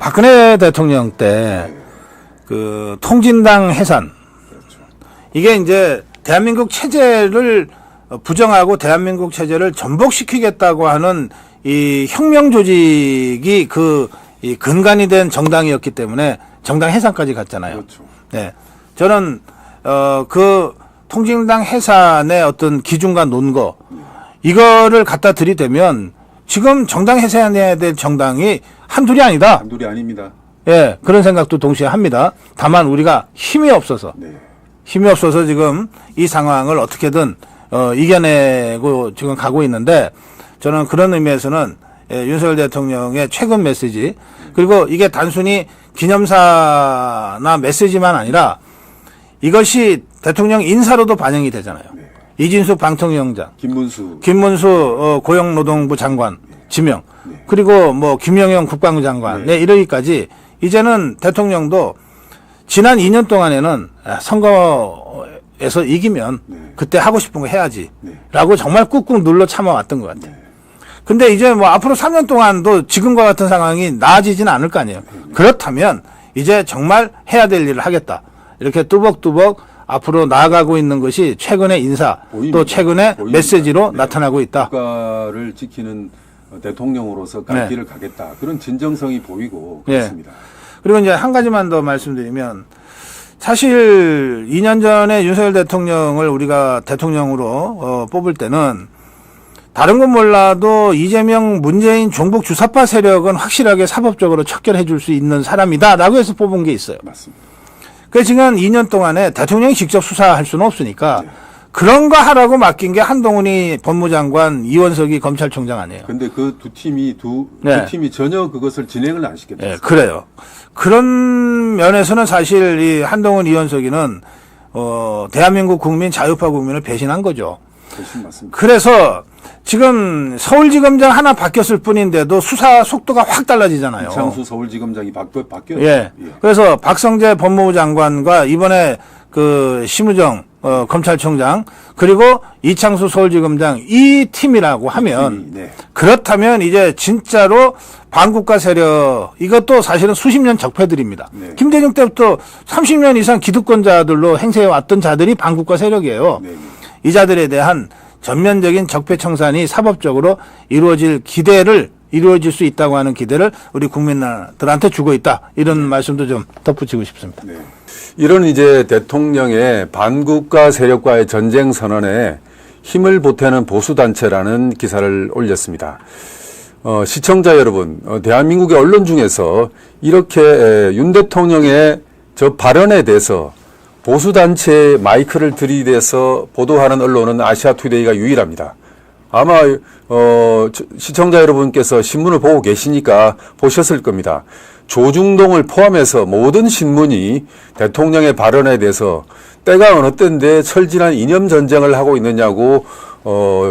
박근혜 대통령 때 그 통진당 해산 이게 이제 대한민국 체제를 부정하고 대한민국 체제를 전복시키겠다고 하는 이 혁명 조직이 이 근간이 된 정당이었기 때문에 정당 해산까지 갔잖아요. 그렇죠. 네. 저는 그 통진당 해산의 어떤 기준과 논거 이거를 갖다 들이대면 지금 정당 해산해야 될 정당이 한둘이 아니다. 한둘이 아닙니다. 예, 그런 생각도 동시에 합니다. 다만 우리가 힘이 없어서 지금 이 상황을 어떻게든 이겨내고 지금 가고 있는데 저는 그런 의미에서는 윤석열 대통령의 최근 메시지 그리고 이게 단순히 기념사나 메시지만 아니라 이것이 대통령 인사로도 반영이 되잖아요. 이진숙 방통위원장, 김문수 고용노동부 장관 지명, 그리고 뭐 김영영 국방부 장관 이러기까지 이제는 대통령도 지난 2년 동안에는 선거에서 이기면 그때 하고 싶은 거 해야지라고 정말 꾹꾹 눌러 참아왔던 것 같아요. 근데 이제 뭐 앞으로 3년 동안도 지금과 같은 상황이 나아지지는 않을 거 아니에요. 그렇다면 이제 정말 해야 될 일을 하겠다. 이렇게 뚜벅뚜벅 앞으로 나아가고 있는 것이 최근의 인사 또 최근의 메시지로 나타나고 있다. 국가를 지키는 대통령으로서 갈 길을 가겠다. 그런 진정성이 보이고 그렇습니다. 그리고 이제 한 가지만 더 말씀드리면 사실 2년 전에 윤석열 대통령을 우리가 대통령으로 뽑을 때는 다른 건 몰라도 이재명, 문재인, 종북 주사파 세력은 확실하게 사법적으로 척결해 줄 수 있는 사람이다라고 해서 뽑은 게 있어요. 맞습니다. 그래서 지금 2년 동안에 대통령이 직접 수사할 수는 없으니까 그런 거 하라고 맡긴 게 한동훈이 법무장관, 이원석이 검찰총장 아니에요. 근데 그 두 팀이 두 팀이 전혀 그것을 진행을 안 시켰다. 네, 그래요. 그런 면에서는 사실 이 한동훈, 이원석이는 대한민국 국민, 자유파 국민을 배신한 거죠. 맞습니다. 그래서 지금 서울지검장 하나 바뀌었을 뿐인데도 수사 속도가 확 달라지잖아요. 이창수 서울지검장이 바뀌었죠. 예. 그래서 박성재 법무부 장관과 이번에 그 심우정 검찰총장 그리고 이창수 서울지검장 이 팀이라고 하면 그렇다면 이제 진짜로 반국가 세력 이것도 사실은 수십 년 적폐들입니다. 김대중 때부터 30년 이상 기득권자들로 행세해 왔던 자들이 반국가 세력이에요. 이 자들에 대한 전면적인 적폐 청산이 사법적으로 이루어질 수 있다고 하는 기대를 우리 국민들한테 주고 있다. 이런 말씀도 좀 덧붙이고 싶습니다. 이런 이제 대통령의 반국가 세력과의 전쟁 선언에 힘을 보태는 보수단체라는 기사를 올렸습니다. 시청자 여러분, 대한민국의 언론 중에서 이렇게 윤 대통령의 저 발언에 대해서 보수단체의 마이크를 들이대서 보도하는 언론은 아시아투데이가 유일합니다. 아마 시청자 여러분께서 신문을 보고 계시니까 보셨을 겁니다. 조중동을 포함해서 모든 신문이 대통령의 발언에 대해서 때가 어느 때인데 철진한 이념전쟁을 하고 있느냐고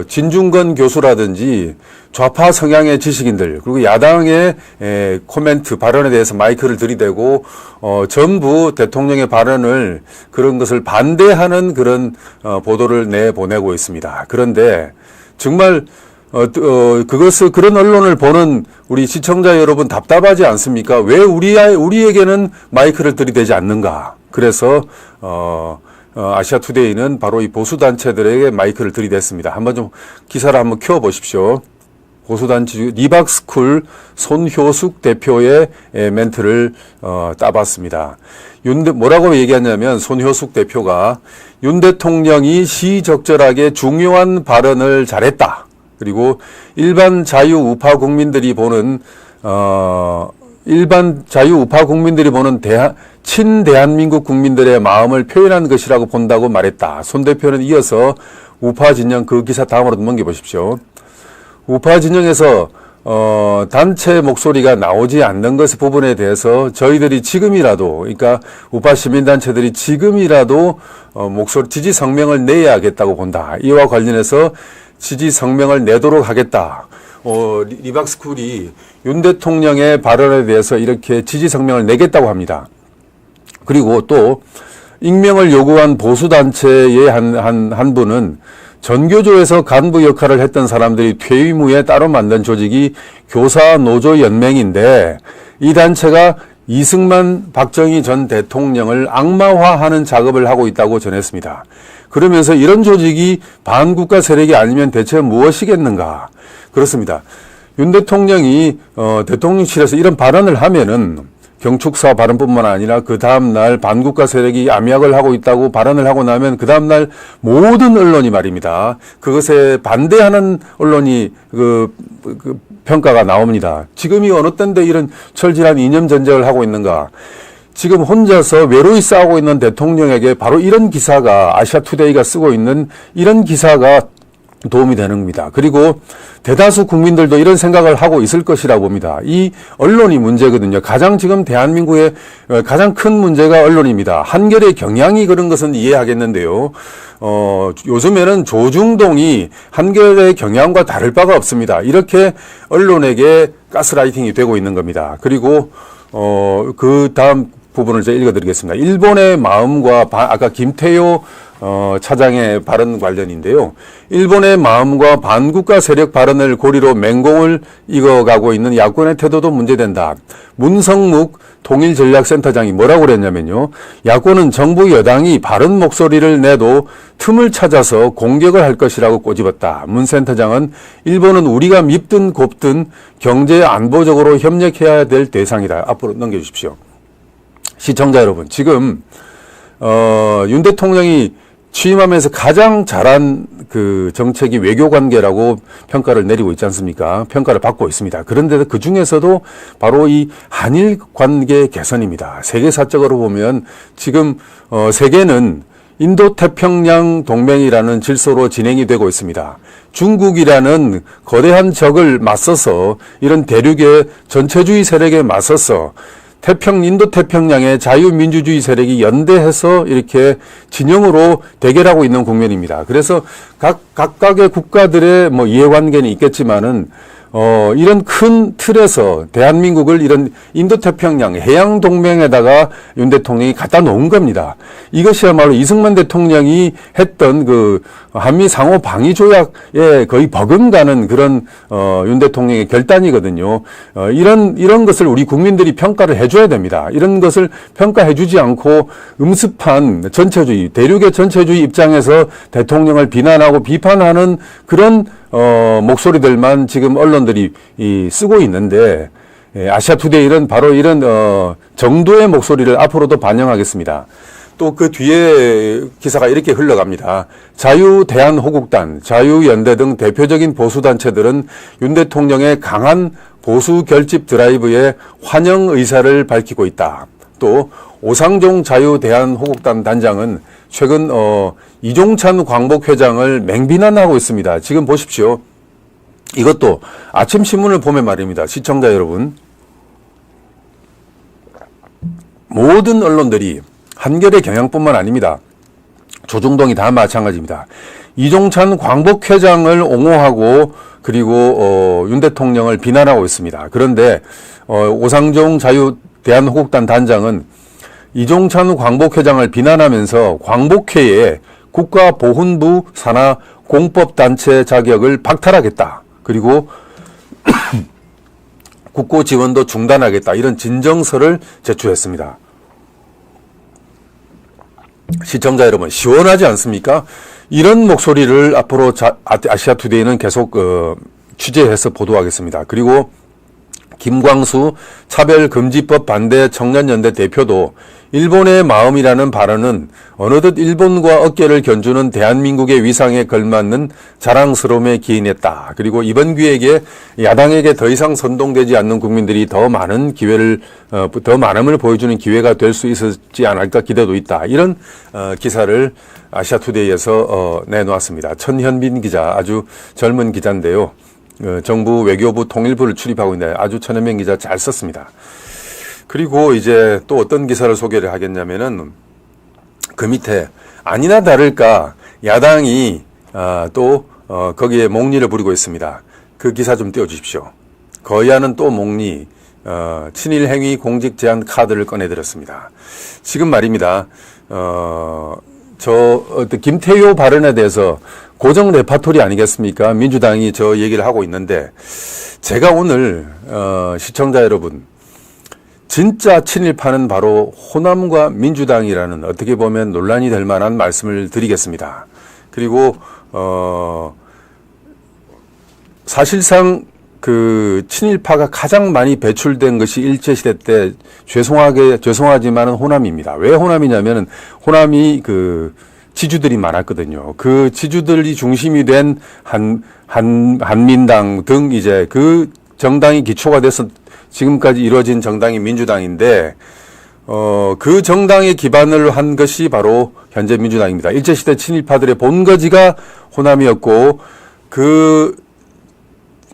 진중권 교수라든지 좌파 성향의 지식인들 그리고 야당의 코멘트 발언에 대해서 마이크를 들이대고 전부 대통령의 발언을 그런 것을 반대하는 그런 보도를 내보내고 있습니다. 그런데 정말 그런 언론을 보는 우리 시청자 여러분 답답하지 않습니까? 왜 우리에게는 마이크를 들이대지 않는가? 그래서 아시아투데이는 바로 이 보수단체들에게 마이크를 들이댔습니다. 한번 좀 기사를 한번 켜보십시오. 보수단체 리박스쿨 손효숙 대표의 멘트를 따봤습니다. 뭐라고 얘기하냐면 손효숙 대표가 윤 대통령이 시적절하게 중요한 발언을 잘했다. 그리고 일반 자유우파 국민들이 보는 친대한민국 국민들의 마음을 표현한 것이라고 본다고 말했다. 손 대표는 이어서 우파 진영 그 기사 다음으로 넘겨보십시오. 우파 진영에서 단체 목소리가 나오지 않는 것 부분에 대해서 저희들이 지금이라도 그러니까 우파 시민단체들이 지금이라도 지지 성명을 내야겠다고 본다. 이와 관련해서 지지 성명을 내도록 하겠다. 리박스쿨이 윤 대통령의 발언에 대해서 이렇게 지지 성명을 내겠다고 합니다. 그리고 또 익명을 요구한 보수단체의 한 분은 전교조에서 간부 역할을 했던 사람들이 퇴임 후에 따로 만든 조직이 교사노조연맹인데 이 단체가 이승만 박정희 전 대통령을 악마화하는 작업을 하고 있다고 전했습니다. 그러면서 이런 조직이 반국가 세력이 아니면 대체 무엇이겠는가? 그렇습니다. 윤 대통령이 대통령실에서 이런 발언을 하면은 경축사 발언뿐만 아니라 그 다음날 반국가 세력이 암약을 하고 있다고 발언을 하고 나면 그 다음날 모든 언론이 말입니다. 그것에 반대하는 언론이 그 평가가 나옵니다. 지금이 어느 때인데 이런 철저한 이념 전쟁을 하고 있는가. 지금 혼자서 외로이 싸우고 있는 대통령에게 바로 이런 기사가 아시아투데이가 쓰고 있는 이런 기사가 도움이 되는 겁니다. 그리고 대다수 국민들도 이런 생각을 하고 있을 것이라고 봅니다. 이 언론이 문제거든요. 가장 지금 대한민국의 가장 큰 문제가 언론입니다. 한결의 경향이 그런 것은 이해하겠는데요. 요즘에는 조중동이 한결의 경향과 다를 바가 없습니다. 이렇게 언론에게 가스라이팅이 되고 있는 겁니다. 그리고 그 다음 부분을 제가 읽어드리겠습니다. 일본의 마음과 아까 김태효 차장의 발언 관련인데요. 일본의 마음과 반국가 세력 발언을 고리로 맹공을 이어가고 있는 야권의 태도도 문제된다. 문성묵 통일전략센터장이 뭐라고 그랬냐면요. 야권은 정부 여당이 바른 목소리를 내도 틈을 찾아서 공격을 할 것이라고 꼬집었다. 문 센터장은 일본은 우리가 밉든 곱든 경제 안보적으로 협력해야 될 대상이다. 앞으로 넘겨주십시오. 시청자 여러분, 지금 윤 대통령이 취임하면서 가장 잘한 그 정책이 외교 관계라고 평가를 내리고 있지 않습니까? 평가를 받고 있습니다. 그런데 그 중에서도 바로 이 한일 관계 개선입니다. 세계사적으로 보면 지금 세계는 인도태평양 동맹이라는 질서로 진행이 되고 있습니다. 중국이라는 거대한 적을 맞서서 이런 대륙의 전체주의 세력에 맞서서 인도태평양의 자유민주주의 세력이 연대해서 이렇게 진영으로 대결하고 있는 국면입니다. 그래서 각각의 국가들의 뭐 이해관계는 있겠지만은 이런 큰 틀에서 대한민국을 이런 인도태평양 해양동맹에다가 윤 대통령이 갖다 놓은 겁니다. 이것이야말로 이승만 대통령이 했던 그 한미 상호 방위 조약에 거의 버금가는 그런 윤 대통령의 결단이거든요. 이런 것을 우리 국민들이 평가를 해줘야 됩니다. 이런 것을 평가해주지 않고 음습한 전체주의, 대륙의 전체주의 입장에서 대통령을 비난하고 비판하는 그런 목소리들만 지금 언론들이 쓰고 있는데, 아시아투데이는 바로 이런 정도의 목소리를 앞으로도 반영하겠습니다. 또 그 뒤에 기사가 이렇게 흘러갑니다. 자유대한호국단, 자유연대 등 대표적인 보수단체들은 윤 대통령의 강한 보수 결집 드라이브에 환영 의사를 밝히고 있다. 또 오상종 자유대한호국단 단장은 최근 이종찬 광복회장을 맹비난하고 있습니다. 지금 보십시오. 이것도 아침 신문을 보면 말입니다. 시청자 여러분, 모든 언론들이 한결의 경향뿐만 아닙니다. 조중동이 다 마찬가지입니다. 이종찬 광복회장을 옹호하고 그리고 윤 대통령을 비난하고 있습니다. 그런데 오상종 자유대한호국단 단장은 이종찬 광복회장을 비난하면서 광복회의 국가보훈부 산하 공법단체 자격을 박탈하겠다. 그리고 국고 지원도 중단하겠다. 이런 진정서를 제출했습니다. 시청자 여러분, 시원하지 않습니까? 이런 목소리를 앞으로 아시아투데이는 계속 취재해서 보도하겠습니다. 그리고 김광수 차별금지법 반대 청년연대 대표도 일본의 마음이라는 발언은 어느덧 일본과 어깨를 견주는 대한민국의 위상에 걸맞는 자랑스러움에 기인했다. 그리고 이번 기회에 야당에게 더 이상 선동되지 않는 국민들이 더 많은 기회를, 더 많음을 보여주는 기회가 될 수 있었지 않을까 기대도 있다. 이런 기사를 아시아투데이에서 내놓았습니다. 천현빈 기자, 아주 젊은 기자인데요. 정부 외교부 통일부를 출입하고 있는데 아주 천현빈 기자 잘 썼습니다. 그리고 이제 또 어떤 기사를 소개를 하겠냐면은 그 밑에 아니나 다를까 야당이 또 거기에 목리를 부리고 있습니다. 그 기사 좀 띄워주십시오. 거야는 또 목리, 친일행위 공직 제한 카드를 꺼내들었습니다. 지금 말입니다. 김태효 발언에 대해서 고정 레파토리 아니겠습니까? 민주당이 저 얘기를 하고 있는데, 제가 오늘, 시청자 여러분, 진짜 친일파는 바로 호남과 민주당이라는 어떻게 보면 논란이 될 만한 말씀을 드리겠습니다. 그리고, 사실상 그 친일파가 가장 많이 배출된 것이 일제시대 때 죄송하지만은 호남입니다. 왜 호남이냐면은 호남이 그 지주들이 많았거든요. 그 지주들이 중심이 된 한민당 등 이제 그 정당이 기초가 돼서 지금까지 이루어진 정당이 민주당인데, 그 정당의 기반을 한 것이 바로 현재 민주당입니다. 일제시대 친일파들의 본거지가 호남이었고, 그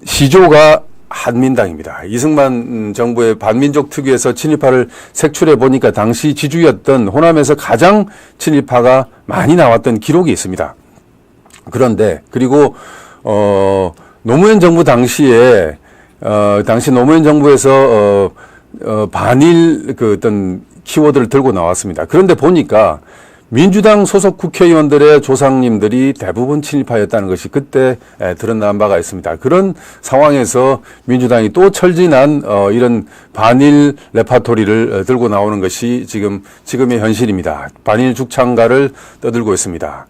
시조가 한민당입니다. 이승만 정부의 반민족 특위에서 친일파를 색출해 보니까 당시 지주였던 호남에서 가장 친일파가 많이 나왔던 기록이 있습니다. 그런데 그리고 노무현 정부 당시에 당시 노무현 정부에서 반일 그 어떤 키워드를 들고 나왔습니다. 그런데 보니까 민주당 소속 국회의원들의 조상님들이 대부분 친일파였다는 것이 그때 드러난 바가 있습니다. 그런 상황에서 민주당이 또 철진한 이런 반일 레파토리를 들고 나오는 것이 지금의 현실입니다. 반일 죽창가를 떠들고 있습니다.